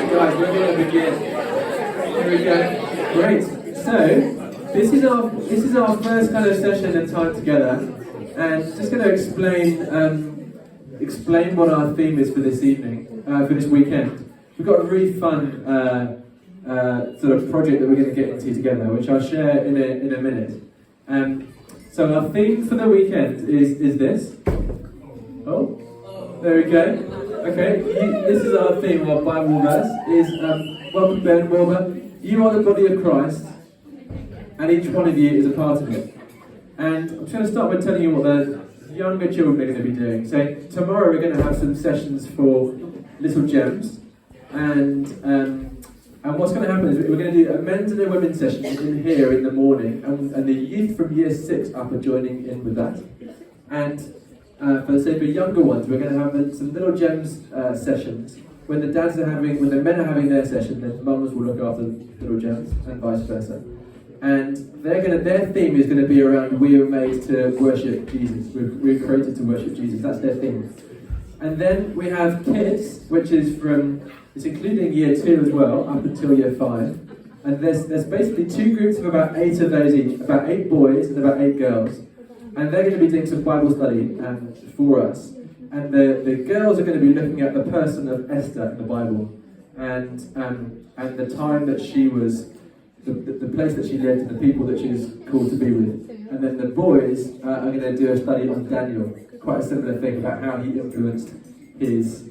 Right, guys, we're going to begin. Here we go. Great. So, this is our first kind of session and time together, and just going to explain what our theme is for this evening, for this weekend. We've got a really fun sort of project that we're going to get into together, which I'll share in a minute. So our theme for the weekend is this. Oh, there we go. Okay, this is our theme. Our Bible verse is welcome, Ben Wilbur. You are the body of Christ, and each one of you is a part of it. And I'm just going to start by telling you what the younger children are going to be doing. So tomorrow we're going to have some sessions for little gems, and what's going to happen is we're going to do a men's and a women's session in here in the morning, and the youth from year 6 up are joining in with that. And for younger ones, we're going to have some little gems sessions. When the men are having their session, then mums will look after little gems, and vice versa. And their theme is going to be around we were made to worship Jesus. We're created to worship Jesus. That's their theme. And then we have kids, which is it's including year 2 as well, up until year 5. And there's basically 2 groups of about 8 of those each, about 8 boys and about 8 girls. And they're going to be doing some Bible study for us. And the girls are going to be looking at the person of Esther in the Bible, and the time that she was, the place that she lived, and the people that she was called to be with. And then the boys are going to do a study on Daniel, quite a similar thing about how he influenced his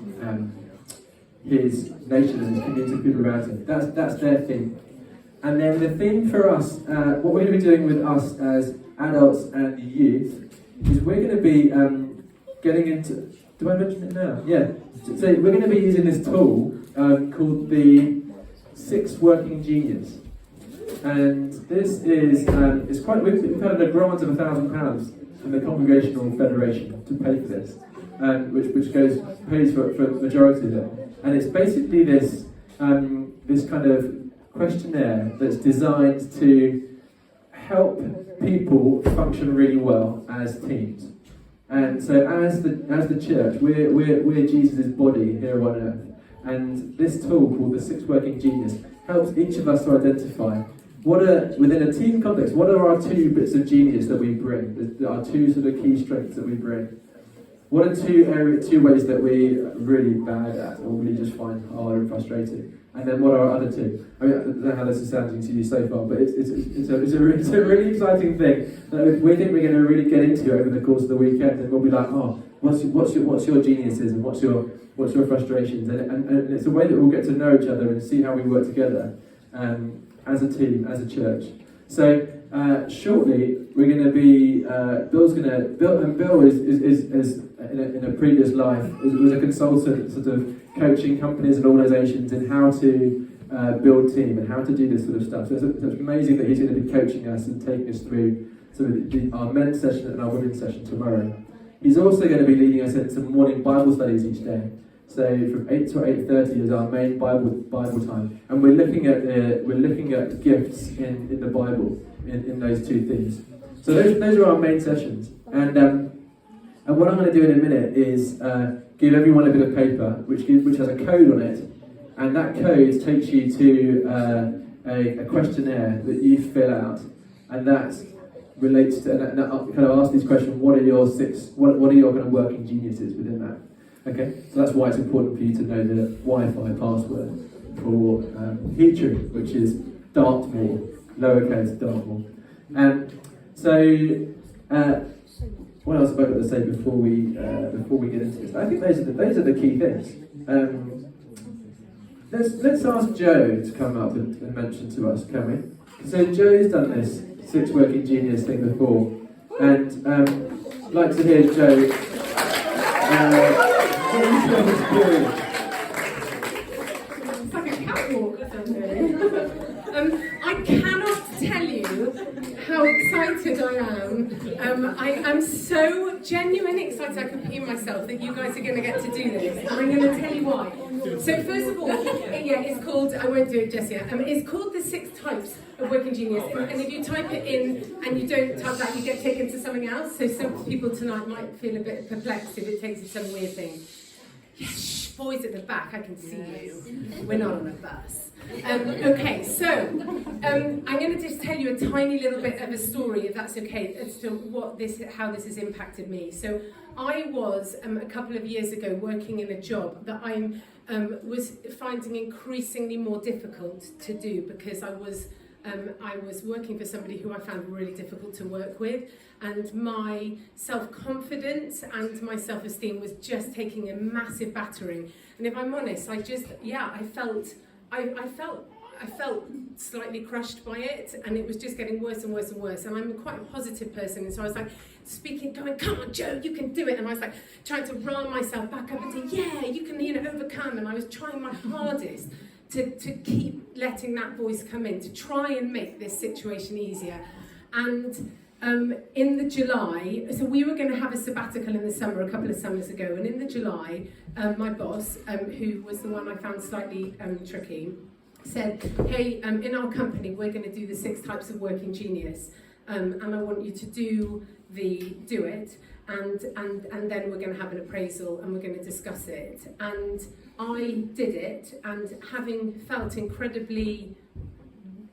nation and his community of people around him. That's their theme. And then the theme for us, what we're going to be doing with us as adults and youth, is we're going to be getting into... Do I mention it now? Yeah. So we're going to be using this tool called the 6 Working Genius. And this is... we've had a grant of £1,000 from the Congregational Federation to pay for this, which pays for the majority of it. And it's basically this kind of questionnaire that's designed to help people function really well as teams. And so as the church, we're Jesus' body here on earth. And this tool called the 6 Working Genius helps each of us to identify within a team context, what are our 2 bits of genius that we bring, our 2 sort of key strengths that we bring. What are 2 ways that we're really bad at, or really just find hard and frustrating? And then what are our other 2? I mean, I don't know how this is sounding to you so far, but it's a really exciting thing that we think we're going to really get into over the course of the weekend, and we'll be like, oh, what's your geniuses and what's your frustrations, and it's a way that we'll get to know each other and see how we work together as a team, as a church. So shortly we're going to be Bill is in a previous life was a consultant, sort of coaching companies and organisations in how to build team and how to do this sort of stuff. So it's amazing that he's going to be coaching us and taking us through our men's session and our women's session tomorrow. He's also going to be leading us in some morning Bible studies each day. So from 8 to 8:30 is our main Bible time, and we're looking at gifts in the Bible in those 2 things. So those are our main sessions, and what I'm going to do in a minute is give everyone a bit of paper which has a code on it, and that code takes you to a questionnaire that you fill out, and that relates to and I'll kind of ask this question: what are your kind of working geniuses within that? Okay, so that's why it's important for you to know the Wi-Fi password for Heatree, which is Dartmoor, lowercase Dartmoor. What else have I got to say before we get into this? I think those are the key things. Let's ask Joe to come up and mention to us, can we? So Joe's done this 6 Working Genius thing before, and I'd like to hear Joe. It's like a catwalk or something. I cannot tell you how excited I am. I am so genuinely excited I can pee myself that you guys are going to get to do this. And I'm going to tell you why. So first of all, it's called, I won't do it just yet, it's called the 6 types of working genius. And if you type it in and you don't type that, you get taken to something else. So some people tonight might feel a bit perplexed if it takes you some weird thing. Yes, shh, boys at the back, I can see you. We're not on a bus. Okay, so I'm going to just tell you a tiny little bit of a story, if that's okay, as to how this has impacted me. So I was a couple of years ago working in a job that I was finding increasingly more difficult to do because I was working for somebody who I found really difficult to work with, and my self-confidence and my self-esteem was just taking a massive battering. And if I'm honest, I felt slightly crushed by it, and it was just getting worse and worse and worse. And I'm quite a positive person, and so I was like going, come on, Joe, you can do it. And I was like trying to rile myself back up and say, yeah, you can, overcome. And I was trying my hardest to keep letting that voice come in, to try and make this situation easier. And in the July, so we were going to have a sabbatical in the summer, a couple of summers ago, and in the July, my boss, who was the one I found slightly tricky, said, hey, in our company, we're going to do the 6 types of working genius, and I want you to do it, and then we're going to have an appraisal, and we're going to discuss it. And I did it, and having felt incredibly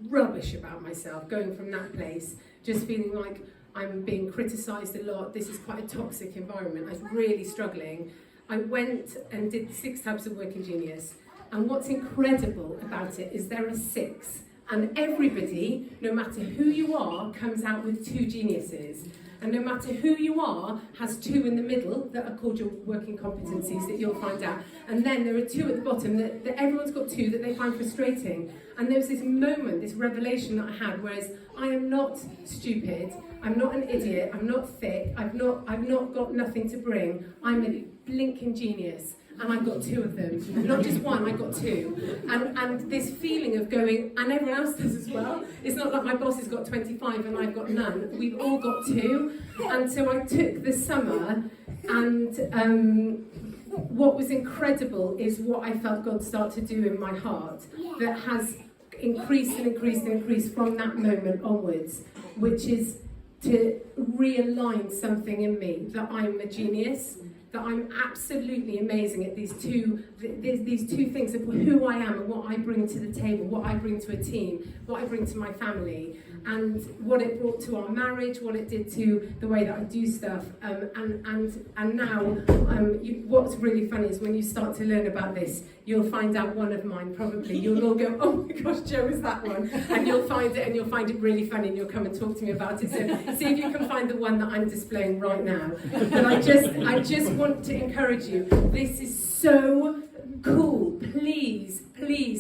rubbish about myself, going from that place, just feeling like I'm being criticised a lot, this is quite a toxic environment, I was really struggling, I went and did 6 types of working genius. And what's incredible about it is there are 6, and everybody, no matter who you are, comes out with 2 geniuses. And no matter who you are, has 2 in the middle that are called your working competencies that you'll find out. And then there are 2 at the bottom that everyone's got 2 that they find frustrating. And there was this moment, this revelation that I had, whereas I am not stupid, I'm not an idiot, I'm not thick, I've not got nothing to bring, I'm a blinking genius. And I've got 2 of them. Not just 1, I got 2. And this feeling of going, and everyone else does as well. It's not like my boss has got 25 and I've got none. We've all got 2. And so I took the summer, and what was incredible is what I felt God start to do in my heart that has increased and increased and increased from that moment onwards, which is to realign something in me, that I'm a genius, that I'm absolutely amazing at these two things of who I am and what I bring to the table, what I bring to a team, what I bring to my family, and what it brought to our marriage, what it did to the way that I do stuff. And now, what's really funny is when you start to learn about this, you'll find out one of mine probably. You'll all go, oh my gosh, Joe is that one, and you'll find it really funny, and you'll come and talk to me about it. So see if you can find the one that I'm displaying right now. But I just want to encourage you. This is so cool. Please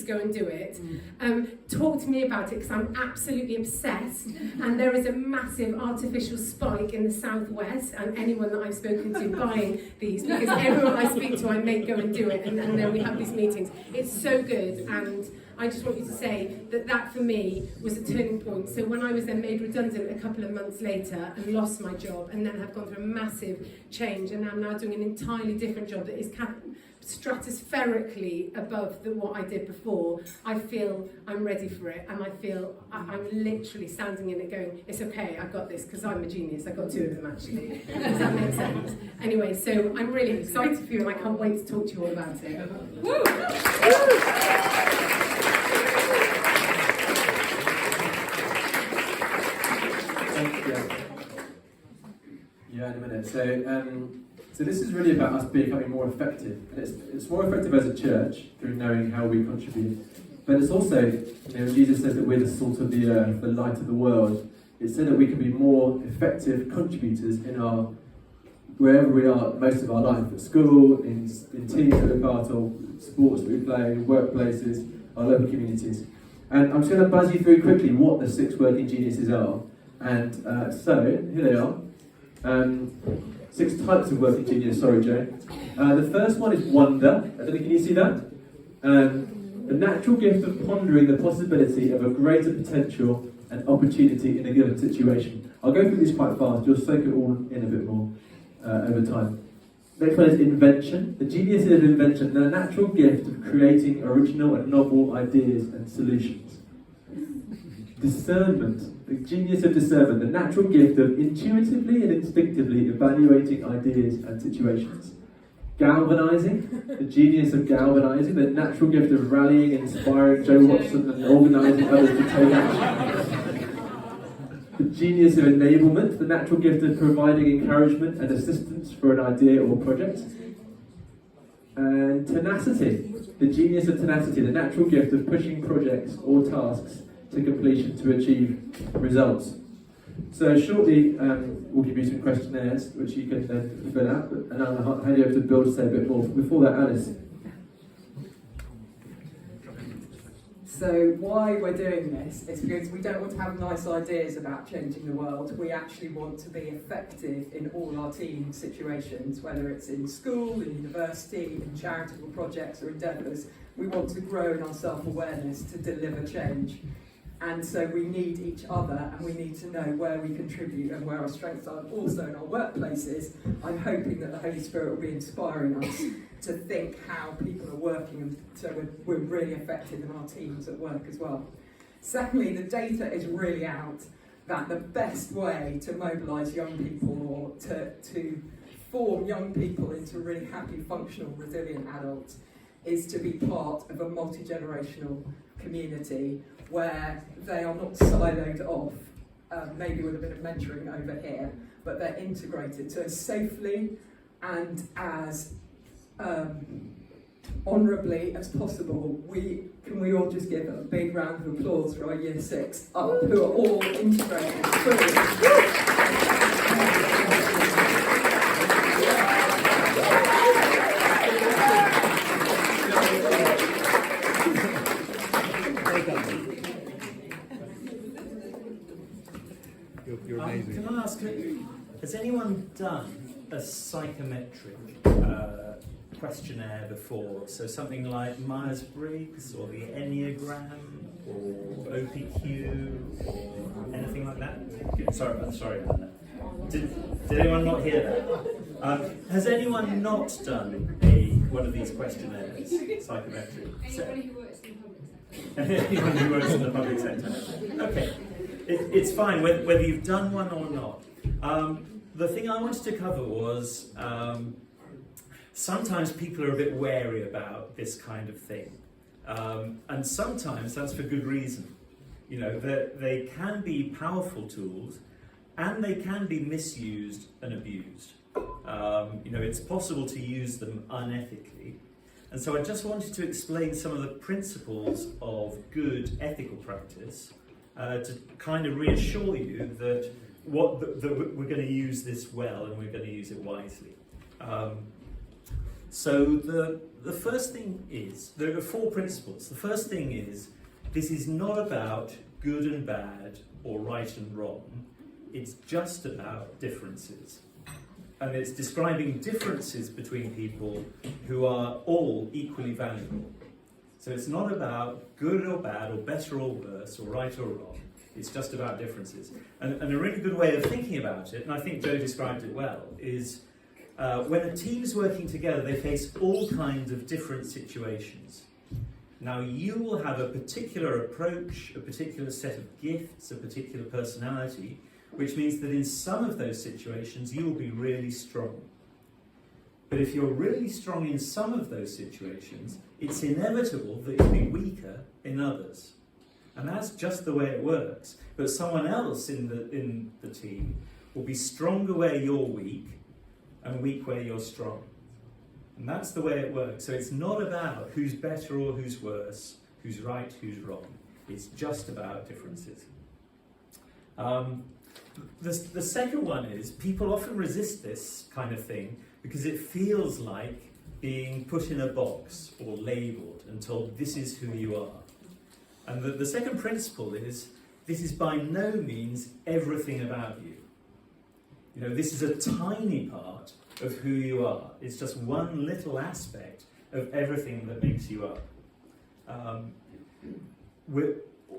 go and do it. Talk to me about it, because I'm absolutely obsessed, and there is a massive artificial spike in the southwest, and anyone that I've spoken to buying these, because everyone I speak to I make go and do it, and then we have these meetings. It's so good, and I just want you to say that for me was a turning point. So when I was then made redundant a couple of months later and lost my job, and then have gone through a massive change, and I'm now doing an entirely different job that is stratospherically above what I did before, I feel I'm ready for it, and I feel I'm literally standing in it going, it's okay, I've got this, because I'm a genius. I've got 2 of them actually. Does that make sense? Anyway, so I'm really excited for you, and I can't wait to talk to you all about it. Woo! Yeah, in a minute. So this is really about us becoming more effective. And it's more effective as a church through knowing how we contribute. But it's also, Jesus says that we're the salt of the earth, the light of the world. It's so that we can be more effective contributors in wherever we are most of our life, at school, in teams that we're part of, sports that we play, workplaces, our local communities. And I'm just going to buzz you through quickly what the 6 working geniuses are. And so, here they are. 6 types of working genius, sorry Joe. The first one is wonder. I don't know, can you see that? The natural gift of pondering the possibility of a greater potential and opportunity in a given situation. I'll go through this quite fast, you'll soak it all in a bit more over time. Next one is invention. The genius of invention, the natural gift of creating original and novel ideas and solutions. Discernment, the genius of discernment, the natural gift of intuitively and instinctively evaluating ideas and situations. Galvanising, the genius of galvanising, the natural gift of rallying, inspiring Joe Watson and organising others to take action. The genius of enablement, the natural gift of providing encouragement and assistance for an idea or project. And tenacity, the genius of tenacity, the natural gift of pushing projects or tasks to completion to achieve results. So shortly, we'll give you some questionnaires which you can then fill out, and I'll hand you over to Bill to say a bit more. Before that, Alice. So why we're doing this is because we don't want to have nice ideas about changing the world. We actually want to be effective in all our team situations, whether it's in school, in university, in charitable projects or endeavours. We want to grow in our self-awareness to deliver change. And so we need each other, and we need to know where we contribute and where our strengths are. Also in our workplaces, I'm hoping that the Holy Spirit will be inspiring us to think how people are working, and so we're really effective in our teams at work as well. Secondly, the data is really out that the best way to mobilise young people, or to form young people into really happy, functional, resilient adults, is to be part of a multi-generational community where they are not siloed off, maybe with a bit of mentoring over here, but they're integrated. So as safely and as honourably as possible, can we all just give a big round of applause for our Year 6 up, who are all integrated fully. You're amazing. Can I ask, has anyone done a psychometric questionnaire before? So something like Myers-Briggs or the Enneagram or OPQ or anything like that? I'm sorry about that. Did anyone not hear that? Has anyone not done one of these questionnaires, psychometric? Anybody who works in the public sector. Anyone who works in the public sector. Okay. It's fine whether you've done one or not. The thing I wanted to cover was sometimes people are a bit wary about this kind of thing, and sometimes that's for good reason. You know, they can be powerful tools, and they can be misused and abused. You know, it's possible to use them unethically, and so I just wanted to explain some of the principles of good ethical practice. To kind of reassure you that we're going to use this well and we're going to use it wisely. So the first thing is, there are 4 principles. The first thing is, this is not about good and bad or right and wrong. It's just about differences. And it's describing differences between people who are all equally valuable. So it's not about good or bad, or better or worse, or right or wrong. It's just about differences. And a really good way of thinking about it, and I think Joe described it well, is when a team's working together, they face all kinds of different situations. Now, you will have a particular approach, a particular set of gifts, a particular personality, which means that in some of those situations, you will be really strong. But if you're really strong in some of those situations, it's inevitable that you'll be weaker in others. And that's just the way it works. But someone else in the team will be stronger where you're weak and weak where you're strong. And that's the way it works. So it's not about who's better or who's worse, who's right, who's wrong. It's just about differences. The second one is, people often resist this kind of thing because it feels like being put in a box or labelled and told this is who you are. And the second principle is, this is by no means everything about you. You know, this is a tiny part of who you are. It's just one little aspect of everything that makes you up.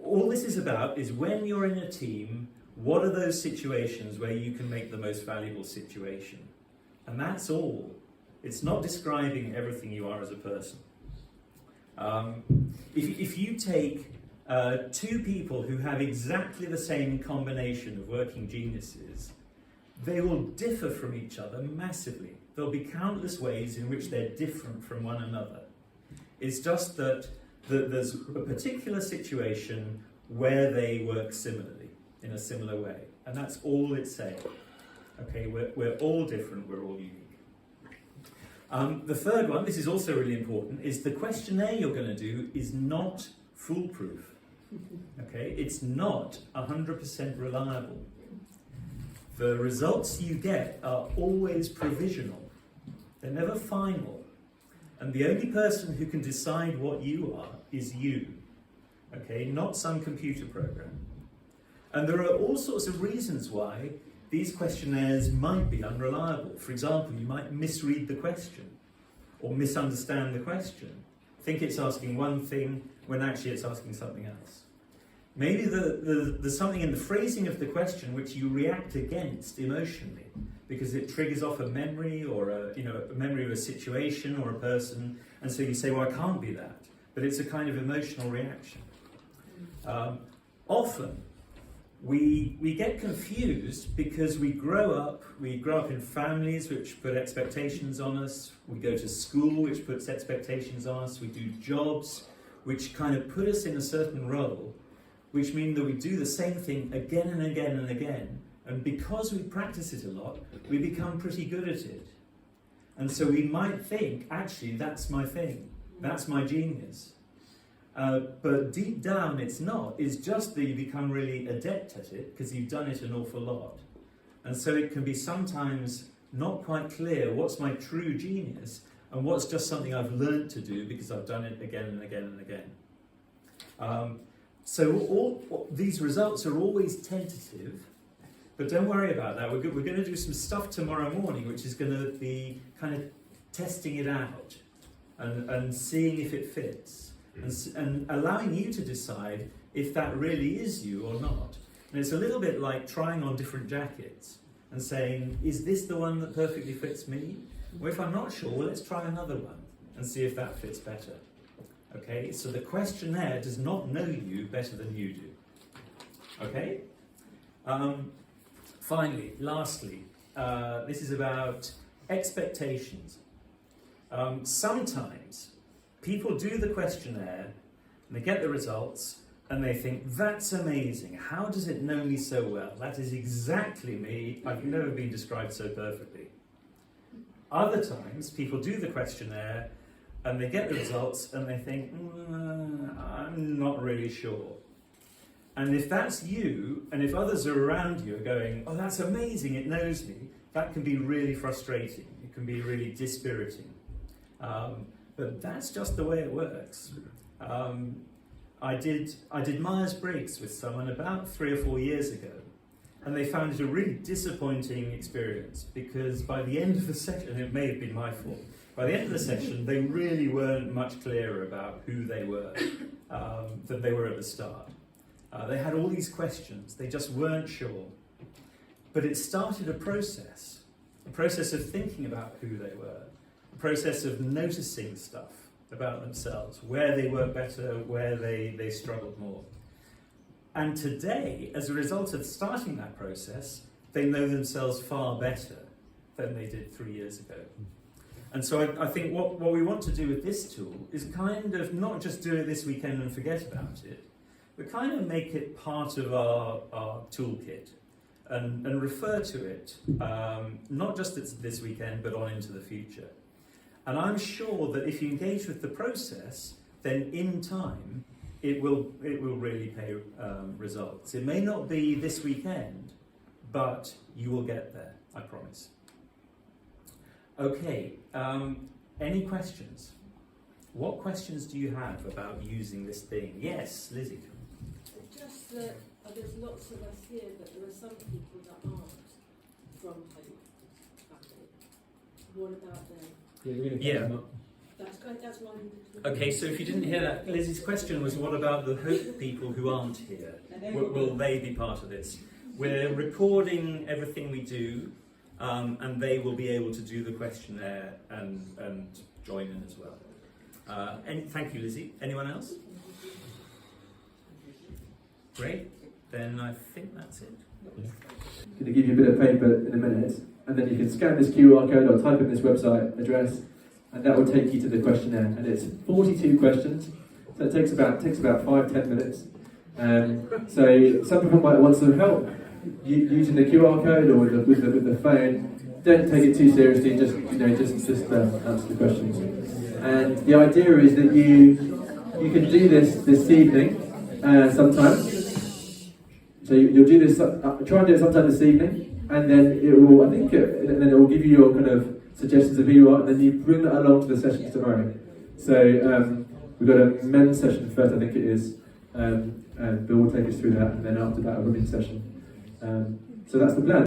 All this is about is, when you're in a team, what are those situations where you can make the most valuable situation? And that's all. It's not describing everything you are as a person. If you take 2 people who have exactly the same combination of working geniuses, they will differ from each other massively. there'll be countless ways in which they're different from one another. It's just that there's a particular situation where they work similarly, in a similar way. And that's all it's saying. Okay, we're all different, we're all unique. The third one, this is also really important, is the questionnaire you're going to do is not foolproof. Okay, it's not 100% reliable. The results you get are always provisional. They're never final. And the only person who can decide what you are is you. Okay, not some computer program. And there are all sorts of reasons why these questionnaires might be unreliable. For example, you might misread the question or misunderstand the question. Think it's asking one thing when actually it's asking something else. Maybe there's something in the phrasing of the question which you react against emotionally because it triggers off a memory or a memory of a situation or a person, and so you say, well, I can't be that. But it's a kind of emotional reaction. Often, we get confused because we grow up in families which put expectations on us, we go to school which puts expectations on us, we do jobs which kind of put us in a certain role, which mean that we do the same thing again and again and again, and because we practice it a lot, we become pretty good at it. And so we might think, actually, that's my thing, that's my genius. But deep down it's not. It's just that you become really adept at it because you've done it an awful lot. And so it can be sometimes not quite clear what's my true genius and what's just something I've learned to do because I've done it again and again and again. So all these results are always tentative, but don't worry about that. We're going to do some stuff tomorrow morning which is going to be kind of testing it out and seeing if it fits. And allowing you to decide if that really is you or not. And it's a little bit like trying on different jackets and saying, is this the one that perfectly fits me? Or if I'm not sure, well, let's try another one and see if that fits better. Okay, so the questionnaire does not know you better than you do. Okay? Finally, lastly, this is about expectations. Sometimes people do the questionnaire and they get the results and they think, that's amazing, how does it know me so well? That is exactly me, I've never been described so perfectly. Other times people do the questionnaire and they get the results and they think, I'm not really sure. And if that's you, and if others are around you are going, oh, that's amazing, it knows me, that can be really frustrating, it can be really dispiriting. But that's just the way it works. I did Myers-Briggs with someone about 3 or 4 years ago, and they found it a really disappointing experience because by the end of the session, and it may have been my fault, by the end of the session they really weren't much clearer about who they were than they were at the start. They had all these questions, they just weren't sure. But it started a process of thinking about who they were, a process of noticing stuff about themselves, where they work better, where they struggled more. And today, as a result of starting that process, they know themselves far better than they did 3 years ago. And so I think what we want to do with this tool is kind of not just do it this weekend and forget about it, but kind of make it part of our toolkit and refer to it, not just this weekend, but on into the future. And I'm sure that if you engage with the process, then in time, it will really pay results. It may not be this weekend, but you will get there, I promise. Okay, any questions? What questions do you have about using this thing? Yes, Lizzie. Just that there's lots of us here, but there are some people that aren't from Hope family. What about them? Yeah. That's great, that's one. Okay, so if you didn't hear that, Lizzie's question was, what about the Hope people who aren't here? Will they be part of this? We're recording everything we do, and they will be able to do the questionnaire and join in as well. Thank you, Lizzie. Anyone else? Great. Then I think that's it. Going to give you a bit of paper in a minute. and then you can scan this QR code or type in this website address, and that will take you to the questionnaire. And it's 42 questions, so it takes about 5-10 minutes. So some people might want some help using the QR code or with the phone. Don't take it too seriously. Just answer the questions. And the idea is that you can do this evening sometime. So you'll do this. Try and do it sometime this evening, and then it will. And then it will give you your kind of suggestions of who you are, and then you bring that along to the sessions tomorrow. So we've got a men's session first, I think it is. And Bill will take us through that, and then after that a women's session. So that's the plan.